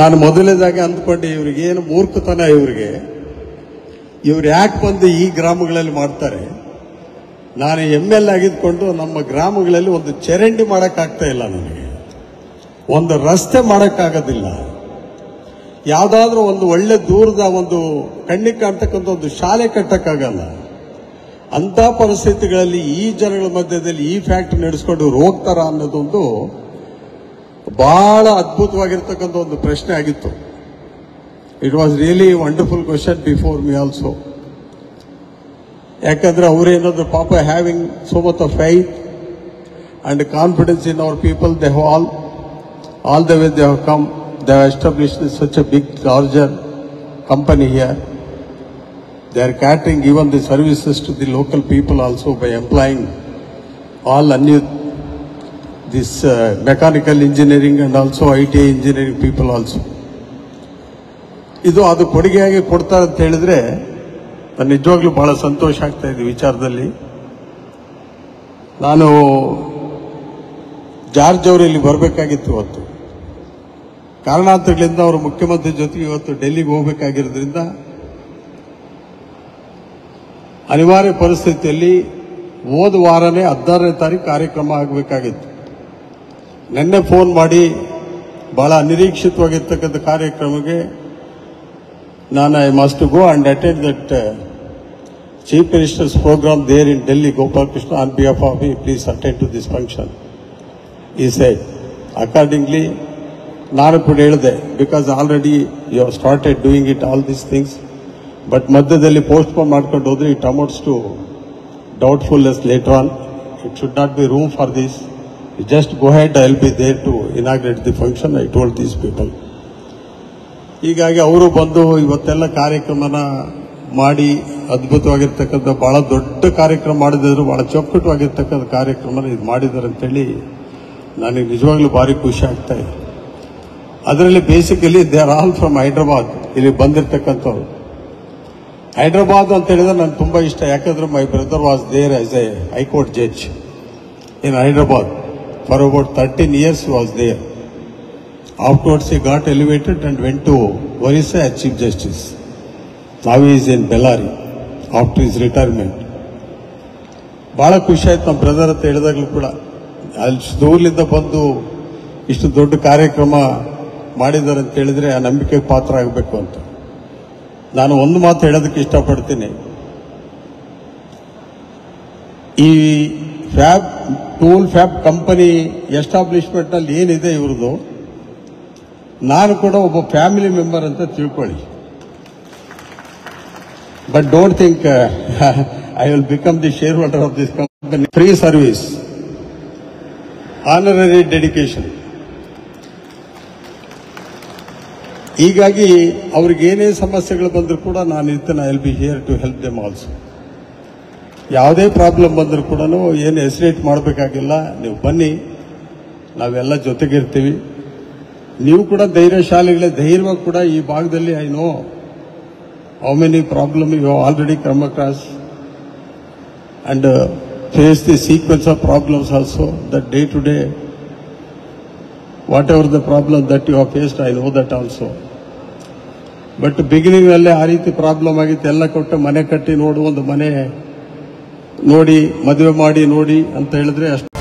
ನಾನು ಮೊದಲನೇದಾಗಿ ಅಂದ್ಕೊಂಡೆ ಇವ್ರಿಗೇನು ಮೂರ್ಖತನ, ಇವ್ರು ಯಾಕೆ ಬಂದು ಈ ಗ್ರಾಮಗಳಲ್ಲಿ ಮಾಡ್ತಾರೆ. ನಾನು ML ಆಗಿದ್ಕೊಂಡು ನಮ್ಮ ಗ್ರಾಮಗಳಲ್ಲಿ ಒಂದು ಚರಂಡಿ ಮಾಡೋಕ್ಕಾಗ್ತಾ ಇಲ್ಲ, ನನಗೆ ಒಂದು ರಸ್ತೆ ಮಾಡೋಕ್ಕಾಗೋದಿಲ್ಲ, ಯಾವುದಾದ್ರೂ ಒಂದು ಒಳ್ಳೆ ದೂರದ ಒಂದು ಕಣ್ಣಿಗೆ ಕಾಣ್ತಕ್ಕಂಥ ಒಂದು ಶಾಲೆ ಕಟ್ಟಕ್ಕಾಗಲ್ಲ. ಅಂತ ಪರಿಸ್ಥಿತಿಗಳಲ್ಲಿ ಈ ಜನಗಳ ಮಧ್ಯದಲ್ಲಿ ಈ ಫ್ಯಾಕ್ಟರಿ ನಡೆಸ್ಕೊಂಡು ಇವ್ರು ಹೋಗ್ತಾರ ಅನ್ನೋದೊಂದು ಬಹಳ ಅದ್ಭುತವಾಗಿರ್ತಕ್ಕಂಥ ಒಂದು ಪ್ರಶ್ನೆ ಆಗಿತ್ತು. It was really wonderful question before me also. ಯಾಕಂದ್ರೆ ಅವರೇನಾದ್ರು ಪಾಪ having so much of faith and confidence in our people, they have all the way they have come, they have established such a big larger company here. They are catering even the services to the local people also by employing all this mechanical engineering and also ITI engineering people also. ಇದು ಅದು ಕೊಡುಗೆಯಾಗಿ ಕೊಡ್ತಾರೆ ಅಂತ ಹೇಳಿದ್ರೆ ನಾನು ನಿಜವಾಗ್ಲೂ ಬಹಳ ಸಂತೋಷ ಆಗ್ತಾ ಇದೆ ವಿಚಾರದಲ್ಲಿ. ನಾನು ಜಾರ್ಜ್ ಅವರು ಇಲ್ಲಿ ಬರಬೇಕಾಗಿತ್ತು ಇವತ್ತು, ಕಾರಣಾಂತರಗಳಿಂದ ಅವರು ಮುಖ್ಯಮಂತ್ರಿ ಜೊತೆಗೆ ಇವತ್ತು ಡೆಲ್ಲಿಗೆ ಹೋಗಬೇಕಾಗಿರೋದ್ರಿಂದ ಅನಿವಾರ್ಯ ಪರಿಸ್ಥಿತಿಯಲ್ಲಿ ಹೋದ ವಾರನೇ 16ನೇ ತಾರೀಕು ಕಾರ್ಯಕ್ರಮ ಆಗಬೇಕಾಗಿತ್ತು. ನಿನ್ನೆ ಫೋನ್ ಮಾಡಿ ಬಹಳ ಅನಿರೀಕ್ಷಿತವಾಗಿರ್ತಕ್ಕಂಥ ಕಾರ್ಯಕ್ರಮಕ್ಕೆ ನಾನು I must go and attend that chief ministers programme there in Delhi. Gopal Krishna on behalf of me please attend to this function ಈ ಸೈಡ್. ಅಕಾರ್ಡಿಂಗ್ಲಿ ನಾನು ಕೂಡ ಹೇಳಿದೆ, because already you have started doing it all these things, but ಮಧ್ಯದಲ್ಲಿ postpone ಮಾಡ್ಕೊಂಡು ಹೋದ್ರೆ it amounts to doubtfulness later on. It should not be room for this. Just go head, I will be there to inaugurate the function, I told these people. ಹೀಗಾಗಿ ಅವರು ಬಂದು ಇವತ್ತೆಲ್ಲ ಕಾರ್ಯಕ್ರಮನ ಮಾಡಿ ಅದ್ಭುತವಾಗಿರ್ತಕ್ಕಂಥ ಬಹಳ ದೊಡ್ಡ ಕಾರ್ಯಕ್ರಮ ಮಾಡಿದ್ರು, ಬಹಳ ಚೊಕ್ಕಟವಾಗಿರ್ತಕ್ಕಂಥ ಕಾರ್ಯಕ್ರಮನ ಇದು ಮಾಡಿದ್ದಾರೆ ಅಂತೇಳಿ ನನಗೆ ನಿಜವಾಗ್ಲೂ ಭಾರಿ ಖುಷಿ ಆಗ್ತಾ ಇದೆ. ಅದರಲ್ಲಿ basically they are all from Hyderabad ಇಲ್ಲಿ ಬಂದಿರತಕ್ಕಂಥವ್ರು. ಹೈದರಾಬಾದ್ ಅಂತ ಹೇಳಿದ್ರೆ ನನಗೆ ತುಂಬಾ ಇಷ್ಟ, ಯಾಕಂದ್ರೆ my brother was there as a high court judge in Hyderabad for about 13 years he was there. Afterwards he got elevated and went to Orissa as Chief Justice. Now he is in Bellary after his retirement. ಬಹಳ ಖುಷಿ ಆಯ್ತು ನಮ್ಮ brother ಅಂತ ಹೇಳಿದಾಗಲೂ ಕೂಡ. ಅಲ್ಲಿ ದೂರಲಿಂದ ಬಂದು ಇಷ್ಟು ದೊಡ್ಡ ಕಾರ್ಯಕ್ರಮ ಮಾಡಿದ್ದಾರೆ ಅಂತ ಹೇಳಿದ್ರೆ ಆ ನಂಬಿಕೆಗೆ ಪಾತ್ರ ಆಗಬೇಕು ಅಂತ ನಾನು ಒಂದು ಮಾತು ಹೇಳೋದಕ್ಕೆ ಇಷ್ಟಪಡ್ತೀನಿ. ಈ ಟೂಲ್ ಫ್ಯಾಬ್ ಕಂಪನಿ ಎಸ್ಟಾಬ್ಲಿಷ್ಮೆಂಟ್ ನಲ್ಲಿ ಏನಿದೆ ಇವ್ರದ್ದು, ನಾನು ಕೂಡ ಒಬ್ಬ ಫ್ಯಾಮಿಲಿ ಮೆಂಬರ್ ಅಂತ ತಿಳ್ಕೊಳ್ಳಿ. But don't think I will become the shareholder of this company. Free service, honorary dedication. ಹೀಗಾಗಿ ಅವ್ರಿಗೆ ಏನೇ ಸಮಸ್ಯೆಗಳು ಬಂದರೂ ಕೂಡ ನಾನು ಇರ್ತೇನೆ. I will be here to help them also. ಯಾವುದೇ ಪ್ರಾಬ್ಲಮ್ ಬಂದರೂ ಕೂಡ ಏನು ಹೆಸಿಟೇಟ್ ಮಾಡಬೇಕಾಗಿಲ್ಲ, ನೀವು ಬನ್ನಿ, ನಾವೆಲ್ಲ ಜೊತೆಗಿರ್ತೀವಿ. ನೀವು ಕೂಡ ಧೈರ್ಯಶಾಲಿಗಳೇ, ಧೈರ್ಯವಾಗಿ ಕೂಡ ಈ ಭಾಗದಲ್ಲಿ I know how many problem you have already come across and face the sequence of problems also that day to day whatever the problem that you have faced, I know that also. But beginning ಅಲ್ಲೇ ಆ ರೀತಿ problem ಆಗಿತ್ತು. ಎಲ್ಲ ಕೊಟ್ಟು ಮನೆ ಕಟ್ಟಿ ನೋಡು, ಒಂದು ಮನೆ ನೋಡಿ ಮದುವೆ ಮಾಡಿ ನೋಡಿ ಅಂತ ಹೇಳಿದ್ರೆ ಅಷ್ಟು